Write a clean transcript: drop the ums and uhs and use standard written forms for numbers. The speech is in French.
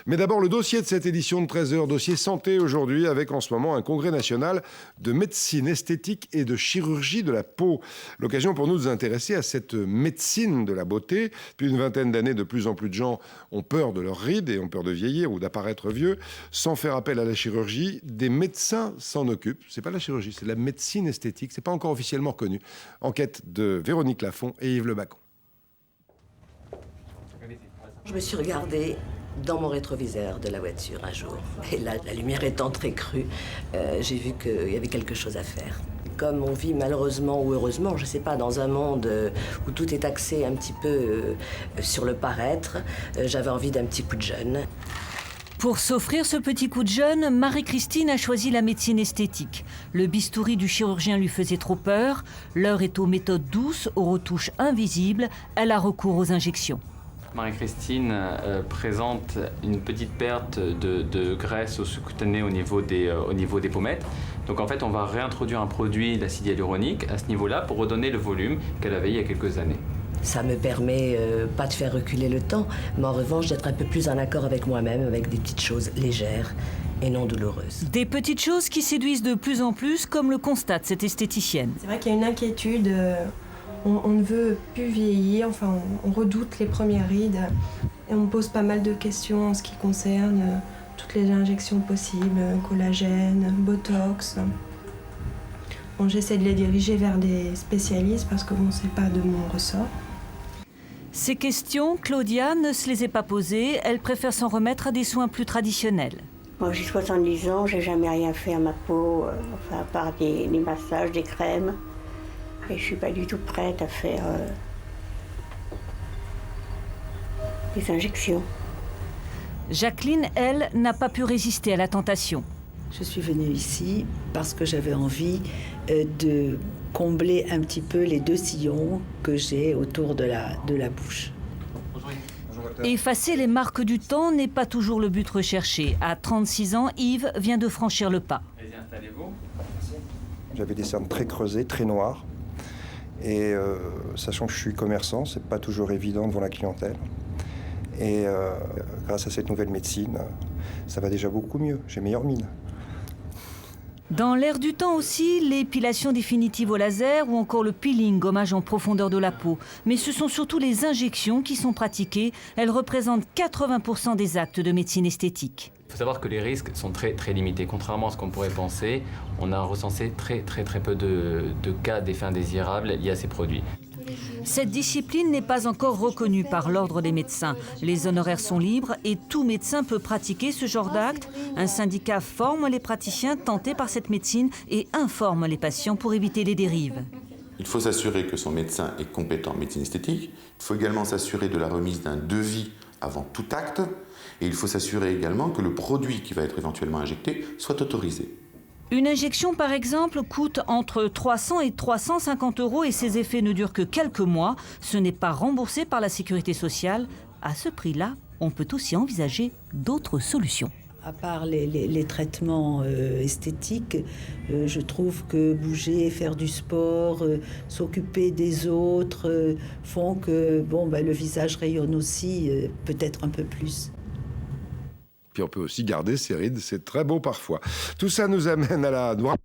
Mais d'abord, le dossier de cette édition de 13h, dossier santé aujourd'hui, avec en ce moment un congrès national de médecine esthétique et de chirurgie de la peau. L'occasion pour nous de nous intéresser à cette médecine de la beauté. Depuis une vingtaine d'années, de plus en plus de gens ont peur de leurs rides et ont peur de vieillir ou d'apparaître vieux. Sans faire appel à la chirurgie, des médecins s'en occupent. C'est pas la chirurgie, c'est la médecine esthétique. C'est pas encore officiellement reconnu. Enquête de Véronique Lafont et Yves Le Bacon. Je me suis regardée dans mon rétroviseur de la voiture un jour. Et là, la lumière étant très crue, j'ai vu qu'il y avait quelque chose à faire. Comme on vit malheureusement ou heureusement, je ne sais pas, dans un monde où tout est axé un petit peu sur le paraître, j'avais envie d'un petit coup de jeune. Pour s'offrir ce petit coup de jeune, Marie-Christine a choisi la médecine esthétique. Le bistouri du chirurgien lui faisait trop peur. L'heure est aux méthodes douces, aux retouches invisibles. Elle a recours aux injections. Marie-Christine présente une petite perte de graisse sous-cutanée au niveau des pommettes. Donc en fait, on va réintroduire un produit d'acide hyaluronique à ce niveau-là pour redonner le volume qu'elle avait il y a quelques années. Ça me permet pas de faire reculer le temps, mais en revanche d'être un peu plus en accord avec moi-même, avec des petites choses légères et non douloureuses. Des petites choses qui séduisent de plus en plus, comme le constate cette esthéticienne. C'est vrai qu'il y a une inquiétude. On ne veut plus vieillir, enfin on redoute les premières rides et on me pose pas mal de questions en ce qui concerne toutes les injections possibles, collagène, botox. Bon, j'essaie de les diriger vers des spécialistes parce que bon, c'est pas de mon ressort. Ces questions, Claudia ne se les est pas posées, elle préfère s'en remettre à des soins plus traditionnels. Moi j'ai 70 ans, j'ai jamais rien fait à ma peau, enfin, à part des massages, des crèmes. Et je suis pas du tout prête à faire des injections. Jacqueline, elle, n'a pas pu résister à la tentation. Je suis venue ici parce que j'avais envie de combler un petit peu les 2 sillons que j'ai autour de la bouche. Effacer les marques du temps n'est pas toujours le but recherché. À 36 ans, Yves vient de franchir le pas. Allez-y, installez-vous. J'avais des cernes très creusées, très noires. Et sachant que je suis commerçant, c'est pas toujours évident devant la clientèle. Et grâce à cette nouvelle médecine, ça va déjà beaucoup mieux. J'ai meilleure mine. Dans l'air du temps aussi, l'épilation définitive au laser ou encore le peeling, gommage en profondeur de la peau. Mais ce sont surtout les injections qui sont pratiquées. Elles représentent 80% des actes de médecine esthétique. Il faut savoir que les risques sont très limités. Contrairement à ce qu'on pourrait penser, on a recensé très peu de cas d'effets indésirables liés à ces produits. Cette discipline n'est pas encore reconnue par l'ordre des médecins. Les honoraires sont libres et tout médecin peut pratiquer ce genre d'acte. Un syndicat forme les praticiens tentés par cette médecine et informe les patients pour éviter les dérives. Il faut s'assurer que son médecin est compétent en médecine esthétique. Il faut également s'assurer de la remise d'un devis avant tout acte. Et il faut s'assurer également que le produit qui va être éventuellement injecté soit autorisé. Une injection, par exemple, coûte entre 300 et 350 € et ses effets ne durent que quelques mois. Ce n'est pas remboursé par la sécurité sociale. À ce prix-là, on peut aussi envisager d'autres solutions. À part les traitements esthétiques, je trouve que bouger, faire du sport, s'occuper des autres font que le visage rayonne aussi, peut-être un peu plus. Puis on peut aussi garder ses rides, c'est très beau parfois. Tout ça nous amène à la noire.